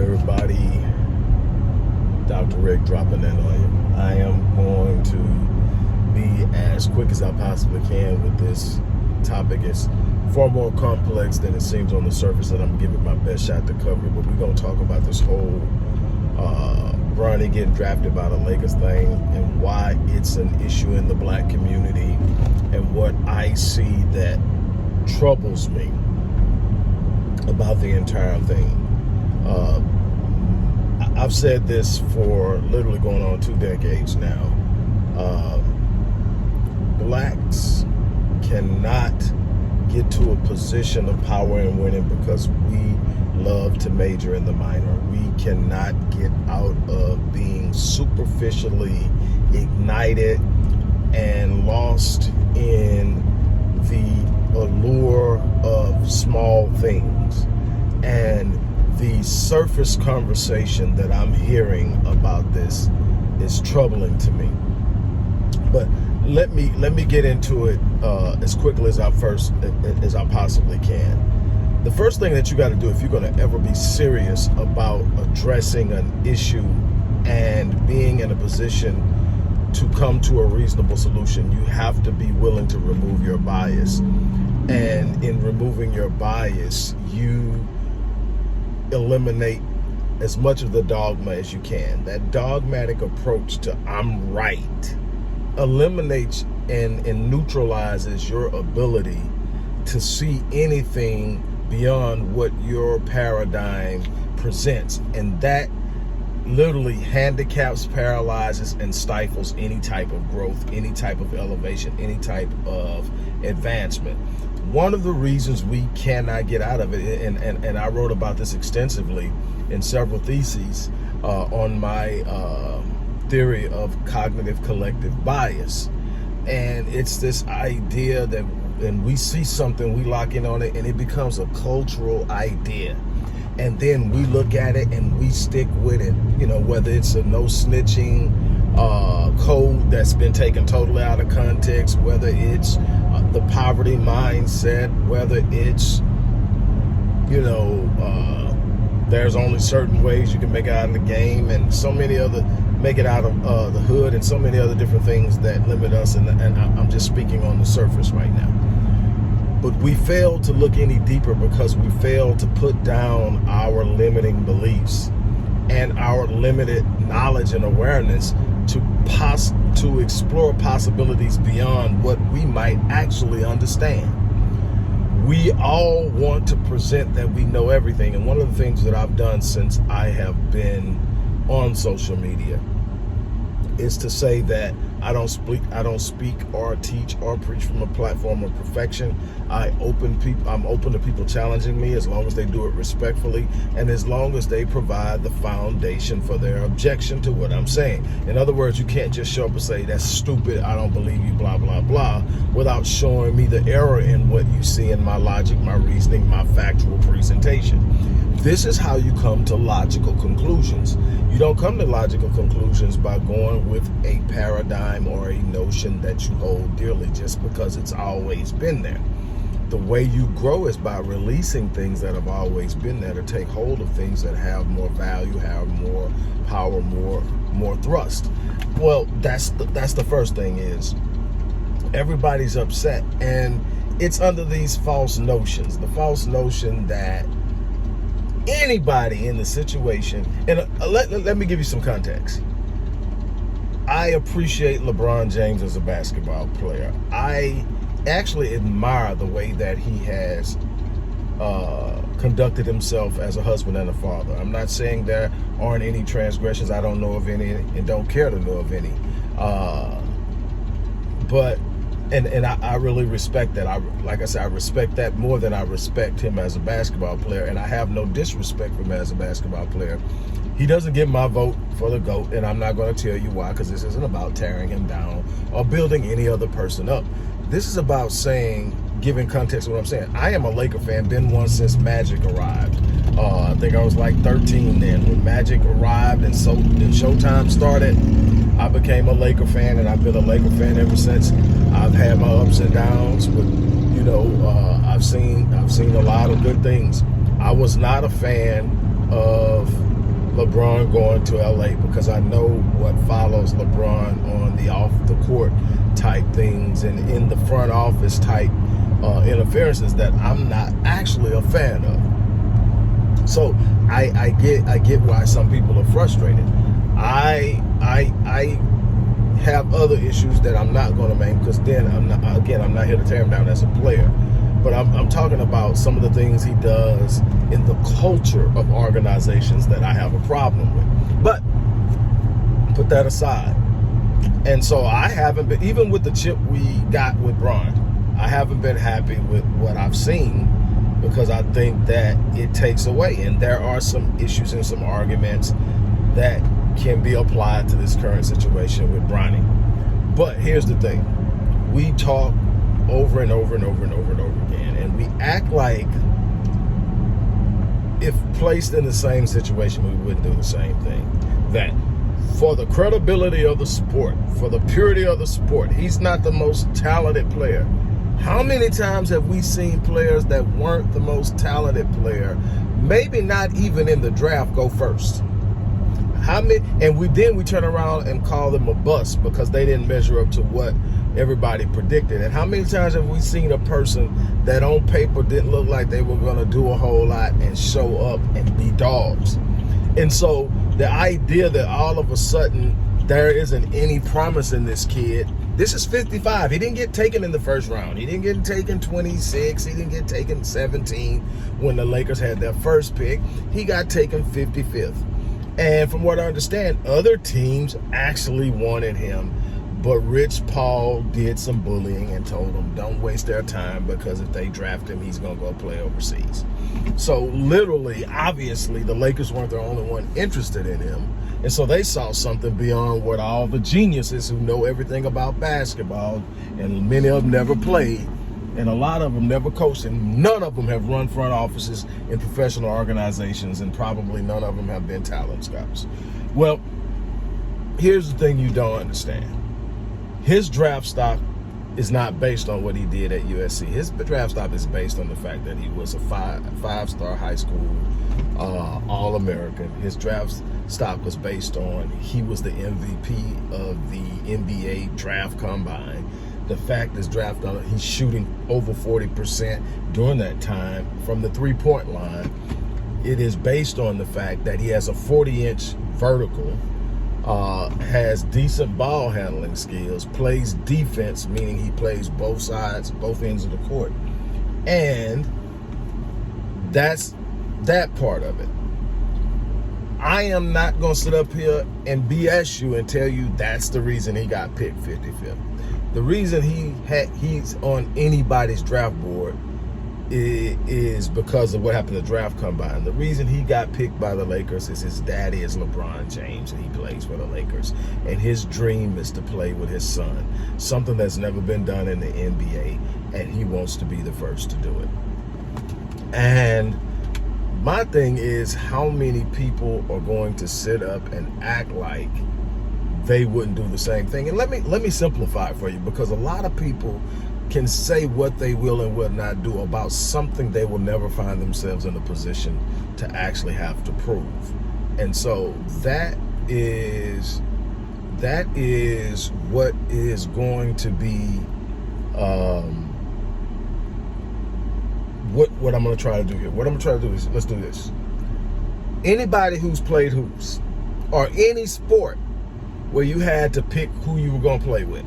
everybody? Dr. Rick dropping in on you. I am going to be as quick as I possibly can with this topic. It's far more complex than it seems on the surface, and I'm giving my best shot to cover it. But we're going to talk about this whole Bronny getting drafted by the Lakers thing and why it's an issue in the black community and what I see that troubles me about the entire thing. I've said this for literally going on 2 decades now. Blacks cannot get to a position of power and winning because we love to major in the minor. We cannot get out of being superficially ignited and lost in the allure of small things. And the surface conversation that I'm hearing about this is troubling to me. But let me get into it as quickly as I possibly can. The first thing that you got to do if you're going to ever be serious about addressing an issue and being in a position to come to a reasonable solution, you have to be willing to remove your bias. And in removing your bias, you eliminate as much of the dogma as you can. That dogmatic approach to I'm right eliminates and neutralizes your ability to see anything beyond what your paradigm presents. And that literally handicaps, paralyzes, and stifles any type of growth, any type of elevation, any type of advancement. One of the reasons we cannot get out of it, and I wrote about this extensively in several theses on my theory of cognitive collective bias. And it's this idea that when we see something, we lock in on it and it becomes a cultural idea. And then we look at it and we stick with it, whether it's a no snitching code that's been taken totally out of context, whether it's the poverty mindset, whether it's, there's only certain ways you can make it out of the game, and so many other, make it out of the hood, and so many other different things that limit us. And I'm just speaking on the surface right now. But we fail to look any deeper because we fail to put down our limiting beliefs and our limited knowledge and awareness to explore possibilities beyond what we might actually understand. We all want to present that we know everything. And one of the things that I've done since I have been on social media is to say that I don't speak or teach or preach from a platform of perfection. I'm open to people challenging me as long as they do it respectfully and as long as they provide the foundation for their objection to what I'm saying. In other words, you can't just show up and say, that's stupid, I don't believe you, blah, blah, blah, without showing me the error in what you see in my logic, my reasoning, my factual presentation. This is how you come to logical conclusions. You don't come to logical conclusions by going with a paradigm or a notion that you hold dearly just because it's always been there. The way you grow is by releasing things that have always been there to take hold of things that have more value, have more power, more thrust. Well, that's the first thing is everybody's upset, and it's under these false notions. The false notion that anybody in the situation, and let me give you some context. I appreciate BronyJames as a basketball player. I actually admire the way that he has conducted himself as a husband and a father. I'm not saying there aren't any transgressions. I don't know of any and don't care to know of any. But I really respect that. Like I said, I respect that more than I respect him as a basketball player, and I have no disrespect for him as a basketball player. He doesn't get my vote for the GOAT, and I'm not going to tell you why, because this isn't about tearing him down or building any other person up. This is about giving context to what I'm saying. I am a Laker fan, been one since Magic arrived. I think I was like 13 then when Magic arrived, and so when Showtime started, I became a Laker fan, and I've been a Laker fan ever since. I've had my ups and downs, but I've seen a lot of good things. I was not a fan of LeBron going to LA, because I know what follows LeBron on the off the court type things and in the front office type interferences that I'm not actually a fan of. So I get why some people are frustrated. I have other issues that I'm not going to make, because then I'm not here to tear him down as a player. But I'm talking about some of the things he does in the culture of organizations that I have a problem with. But put that aside. And so I haven't been, even with the chip we got with Bron, I haven't been happy with what I've seen, because I think that it takes away. And there are some issues and some arguments that can be applied to this current situation with Bronny. But here's the thing. We talk over and over and over and over and over again, and we act like if placed in the same situation, we wouldn't do the same thing. That for the credibility of the sport, for the purity of the sport, he's not the most talented player. How many times have we seen players that weren't the most talented player, maybe not even in the draft, go first? How many? And we turn around and call them a bust because they didn't measure up to what everybody predicted. And how many times have we seen a person that on paper didn't look like they were going to do a whole lot and show up and be dogs? And so the idea that all of a sudden there isn't any promise in this kid. This is 55. He didn't get taken in the first round. He didn't get taken 26. He didn't get taken 17 when the Lakers had their first pick. He got taken 55th. And from what I understand, other teams actually wanted him, but Rich Paul did some bullying and told them don't waste their time, because if they draft him, he's going to go play overseas. So literally, obviously, the Lakers weren't the only one interested in him. And so they saw something beyond what all the geniuses who know everything about basketball, and many of them never played, and a lot of them never coached, and none of them have run front offices in professional organizations, and probably none of them have been talent scouts. Well, here's the thing you don't understand. His draft stock is not based on what he did at USC. His draft stock is based on the fact that he was a five-star high school All-American. His draft stock was based on he was the MVP of the NBA draft combine. The fact is he's shooting over 40% during that time from the three-point line. It is based on the fact that he has a 40-inch vertical, has decent ball handling skills, plays defense, meaning he plays both sides, both ends of the court. And that's that part of it. I am not going to sit up here and BS you and tell you that's the reason he got picked 55th. The reason he's on anybody's draft board is because of what happened to the draft combine. The reason he got picked by the Lakers is his daddy is LeBronJames, and he plays for the Lakers. And his dream is to play with his son, something that's never been done in the NBA, and he wants to be the first to do it. And my thing is, how many people are going to sit up and act like they wouldn't do the same thing? And let me simplify it for you, because a lot of people can say what they will and will not do about something they will never find themselves in a position to actually have to prove. And so that is what is going to be what I'm going to try to do here. What I'm going to try to do is, let's do this. Anybody who's played hoops or any sport where you had to pick who you were going to play with,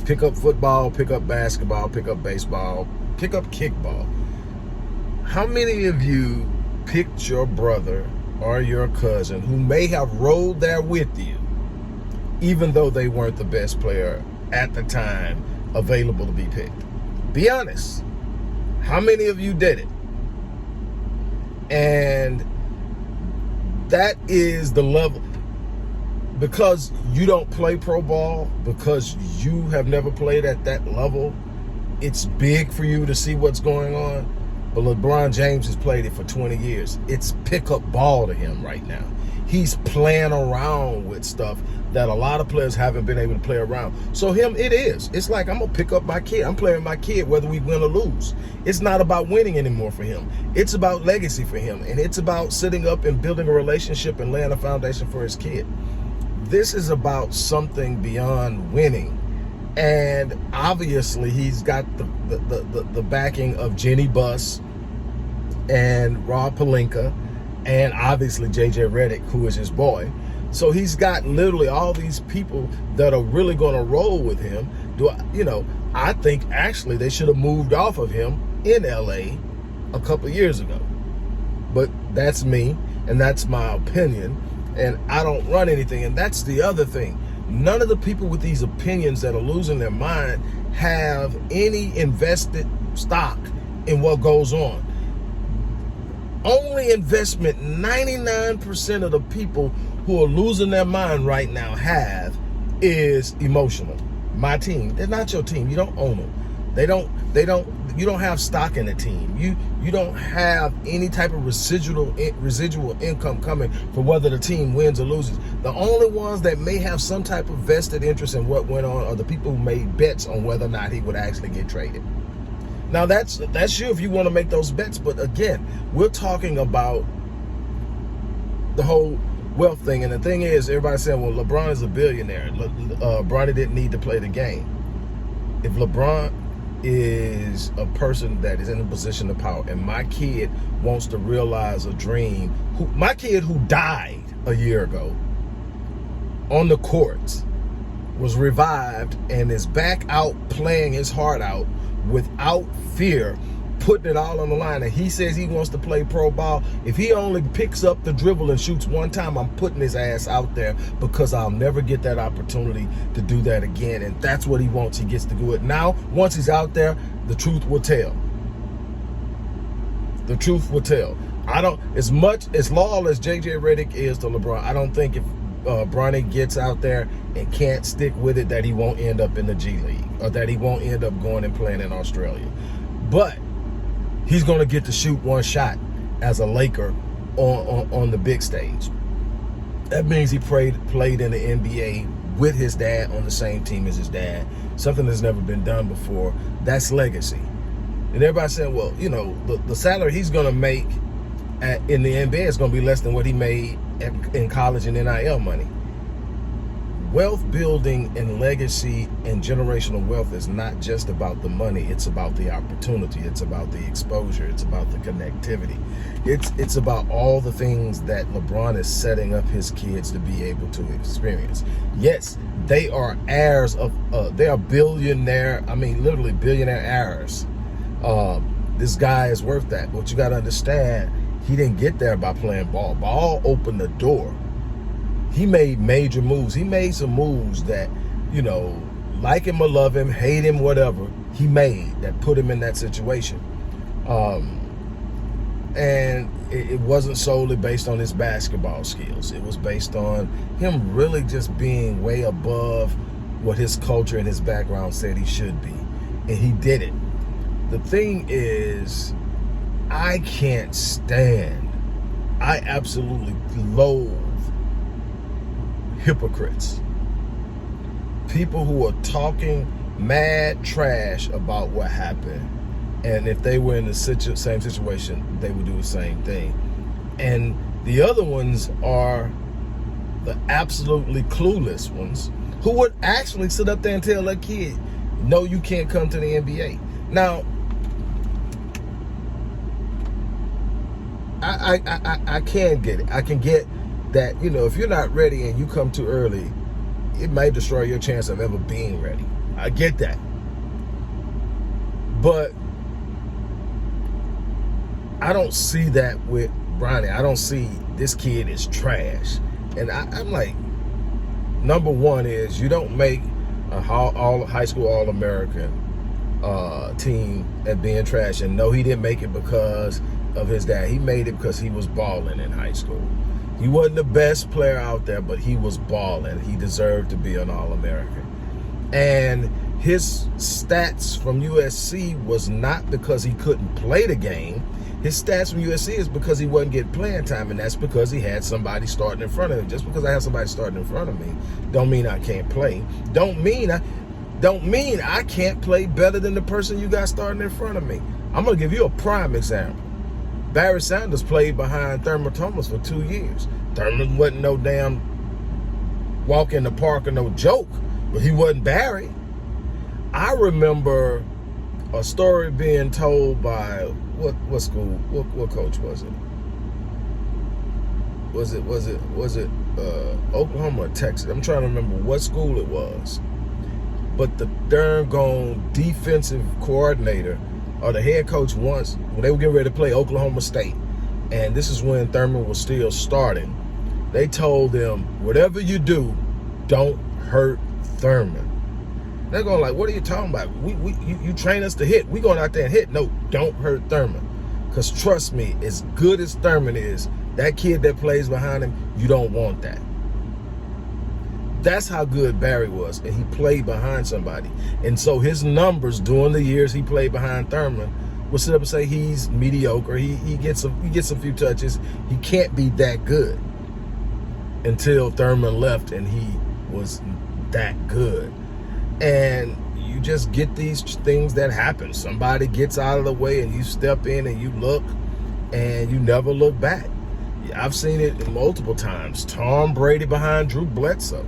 pick up football, pick up basketball, pick up baseball, pick up kickball. How many of you picked your brother or your cousin who may have rolled there with you, even though they weren't the best player at the time available to be picked? Be honest. How many of you did it? And that is the level. Because you don't play pro ball, because you have never played at that level, it's big for you to see what's going on. but LeBron James has played it for 20 years. It's pickup ball to him right now. He's playing around with stuff that a lot of players haven't been able to play around. So him, it is. It's like, I'm going to pick up my kid. I'm playing my kid whether we win or lose. It's not about winning anymore for him. It's about legacy for him. And it's about sitting up and building a relationship and laying a foundation for his kid. This is about something beyond winning. And obviously he's got the backing of Jenny Buss and Rob Pelinka and obviously JJ Redick, who is his boy. So he's got literally all these people that are really going to roll with him. I think actually they should have moved off of him in LA a couple of years ago. But that's me, and that's my opinion, and I don't run anything. And that's the other thing. None of the people with these opinions that are losing their mind have any invested stock in what goes on. Only investment 99% of the people who are losing their mind right now have is emotional. My team, they're not your team. You don't own them. You don't have stock in the team. You don't have any type of residual income coming for whether the team wins or loses. The only ones that may have some type of vested interest in what went on are the people who made bets on whether or not he would actually get traded. Now that's you if you want to make those bets, but again, we're talking about the whole wealth thing. And the thing is, everybody's saying, well, LeBron is a billionaire. Bronny didn't need to play the game. If LeBron is a person that is in a position of power, and my kid wants to realize a dream, my kid who died a year ago on the courts was revived and is back out playing his heart out without fear, putting it all on the line, and he says he wants to play pro ball. If he only picks up the dribble and shoots one time, I'm putting his ass out there, because I'll never get that opportunity to do that again. And that's what he wants. He gets to do it now. Once he's out there, the truth will tell. The truth will tell. As loyal as JJ Redick is to LeBron, I don't think if Bronny gets out there and can't stick with it, that he won't end up in the G League, or that he won't end up going and playing in Australia. But he's going to get to shoot one shot as a Laker on the big stage. That means he played in the NBA with his dad on the same team as his dad, something that's never been done before. That's legacy. And everybody's saying, well, the salary he's going to make in the NBA is going to be less than what he made in college and NIL money. Wealth building and legacy and generational wealth is not just about the money. It's about the opportunity. It's about the exposure. It's about the connectivity. It's about all the things that LeBron is setting up his kids to be able to experience. Yes, they are heirs of, they are billionaire, literally billionaire heirs. This guy is worth that. But you got to understand, he didn't get there by playing ball. Ball opened the door. He made major moves. He made some moves that, like him or love him, hate him, whatever, he made that put him in that situation. And it wasn't solely based on his basketball skills. It was based on him really just being way above what his culture and his background said he should be. And he did it. The thing is, I absolutely loathe hypocrites. People who are talking mad trash about what happened, and if they were in the same situation, they would do the same thing. And the other ones are the absolutely clueless ones who would actually sit up there and tell their kid, no, you can't come to the NBA. Now, I can get it. I can get that, if you're not ready and you come too early, it may destroy your chance of ever being ready. I get that. But I don't see that with Bronny. I don't see this kid is trash. And I'm like, number one is, you don't make a high school All-American team at being trash. And no, he didn't make it because of his dad. He made it because he was balling in high school. He wasn't the best player out there, but he was balling. He deserved to be an All-American. And his stats from USC was not because he couldn't play the game. His stats from USC is because he wasn't getting playing time, and that's because he had somebody starting in front of him. Just because I have somebody starting in front of me don't mean I can't play. Don't mean I can't play better than the person you got starting in front of me. I'm going to give you a prime example. Barry Sanders played behind Thurman Thomas for 2 years. Thurman wasn't no damn walk in the park or no joke, but he wasn't Barry. I remember a story being told by what school? What coach was it? Was it Oklahoma or Texas? I'm trying to remember what school it was. But the darn gone defensive coordinator or the head coach once, when they were getting ready to play Oklahoma State, and this is when Thurman was still starting, they told them, whatever you do, don't hurt Thurman. They're going like, what are you talking about? You train us to hit. We going out there and hit. No, don't hurt Thurman. Because trust me, as good as Thurman is, that kid that plays behind him, you don't want that. That's how good Barry was, and he played behind somebody. And so his numbers during the years he played behind Thurman would sit up and say he's mediocre. He gets a few touches. He can't be that good until Thurman left and he was that good. And you just get these things that happen. Somebody gets out of the way and you step in and you look and you never look back. I've seen it multiple times. Tom Brady behind Drew Bledsoe.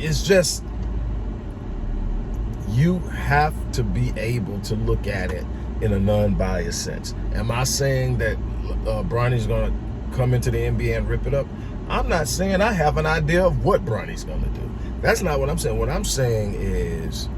It's just, you have to be able to look at it in a non-biased sense. Am I saying that Bronny's going to come into the NBA and rip it up? I'm not saying I have an idea of what Bronny's going to do. That's not what I'm saying. What I'm saying is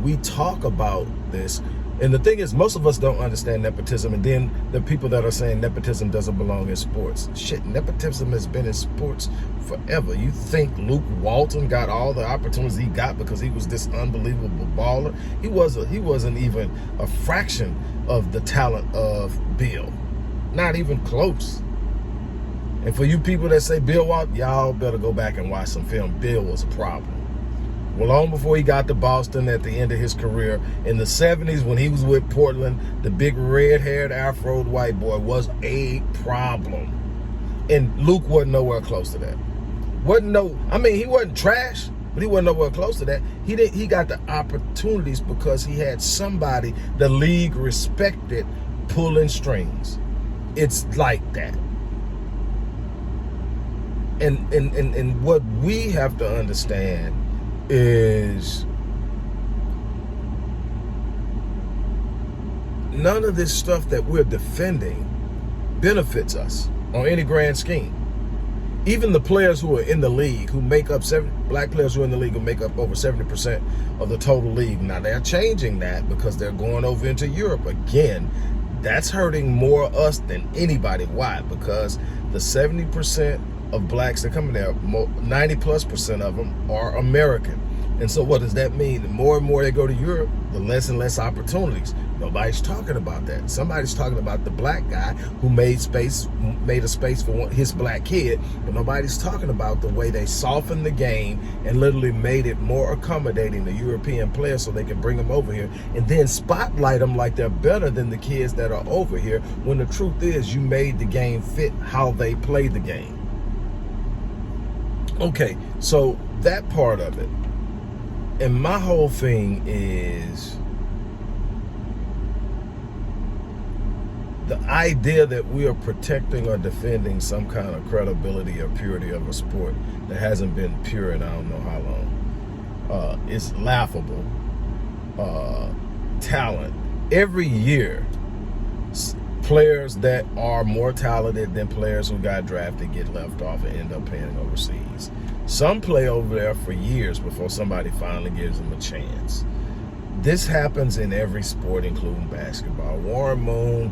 we talk about this, and the thing is, most of us don't understand nepotism, and then the people that are saying nepotism doesn't belong in sports. Shit, nepotism has been in sports forever. You think Luke Walton got all the opportunities he got because he was this unbelievable baller? He wasn't even a fraction of the talent of Bill. Not even close. And for you people that say Bill Walton, y'all better go back and watch some film. Bill was a problem. Well, long before he got to Boston at the end of his career, in the 70s when he was with Portland, the big red-haired afroed white boy was a problem. And Luke wasn't nowhere close to that. He wasn't trash, but he wasn't nowhere close to that. He got the opportunities because he had somebody the league respected pulling strings. It's like that. And what we have to understand is none of this stuff that we're defending benefits us on any grand scheme. Even the players who are in the league, who make up black players who are in the league who make up over 70% of the total league. Now they're changing that because they're going over into Europe again. That's hurting more us than anybody. Why? Because the 70% of blacks that come in there, 90+% of them are American. And so what does that mean? The more and more they go to Europe, the less and less opportunities. Nobody's talking about that. Somebody's talking about the black guy who made a space for his black kid, but nobody's talking about the way they softened the game and literally made it more accommodating to European players so they can bring them over here and then spotlight them like they're better than the kids that are over here, when the truth is you made the game fit how they play the game. Okay, so that part of it. And my whole thing is the idea that we are protecting or defending some kind of credibility or purity of a sport that hasn't been pure in I don't know how long. It's laughable. Talent. Every year, players that are more talented than players who got drafted get left off and end up playing overseas. Some play over there for years before somebody finally gives them a chance. This happens in every sport, including basketball. Warren Moon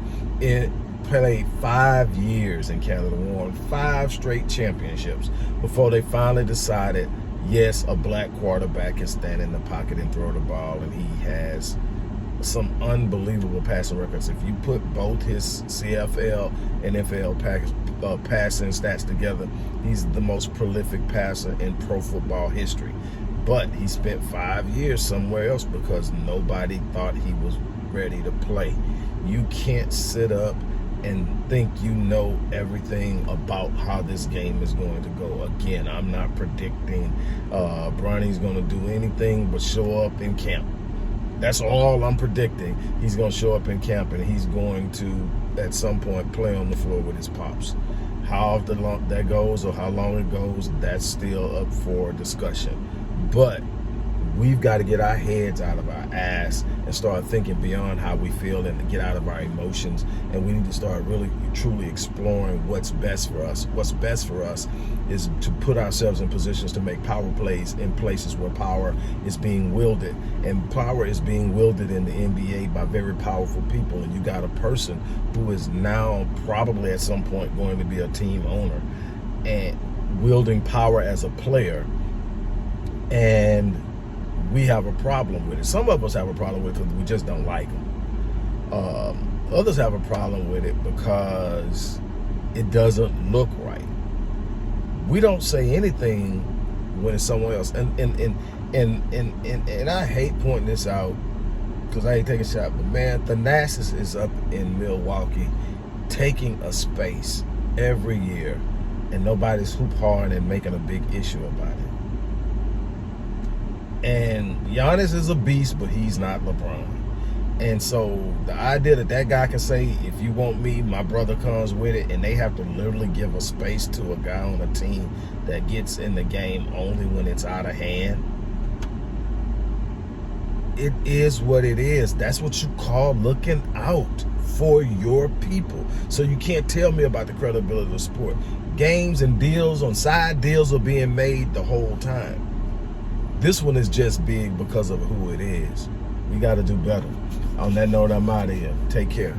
played 5 years in Canada, won 5 straight championships before they finally decided, yes, a black quarterback can stand in the pocket and throw the ball, and he has some unbelievable passing records. If you put both his CFL and NFL passing stats together, he's the most prolific passer in pro football history. But he spent 5 years somewhere else because nobody thought he was ready to play. You can't sit up and think you know everything about how this game is going to go. Again, I'm not predicting Bronny's going to do anything but show up in camp. That's all I'm predicting. He's going to show up in camp and he's going to, at some point, play on the floor with his pops. How long that goes or how long it goes, that's still up for discussion. But we've got to get our heads out of our ass and start thinking beyond how we feel and get out of our emotions. And we need to start really, truly exploring what's best for us. What's best for us is to put ourselves in positions to make power plays in places where power is being wielded. And power is being wielded in the NBA by very powerful people. And you got a person who is now probably at some point going to be a team owner and wielding power as a player. And we have a problem with it. Some of us have a problem with it because we just don't like them. Others have a problem with it because it doesn't look right. We don't say anything when it's someone else. And I hate pointing this out because I ain't taking a shot. But man, Thanasis is up in Milwaukee taking a space every year, and nobody's hoop hard and making a big issue about it. And Giannis is a beast, but he's not LeBron. And so the idea that that guy can say, if you want me, my brother comes with it, and they have to literally give a space to a guy on a team that gets in the game only when it's out of hand. It is what it is. That's what you call looking out for your people. So you can't tell me about the credibility of the sport. Games and deals on side deals are being made the whole time. This one is just big because of who it is. We got to do better. On that note, I'm out of here. Take care.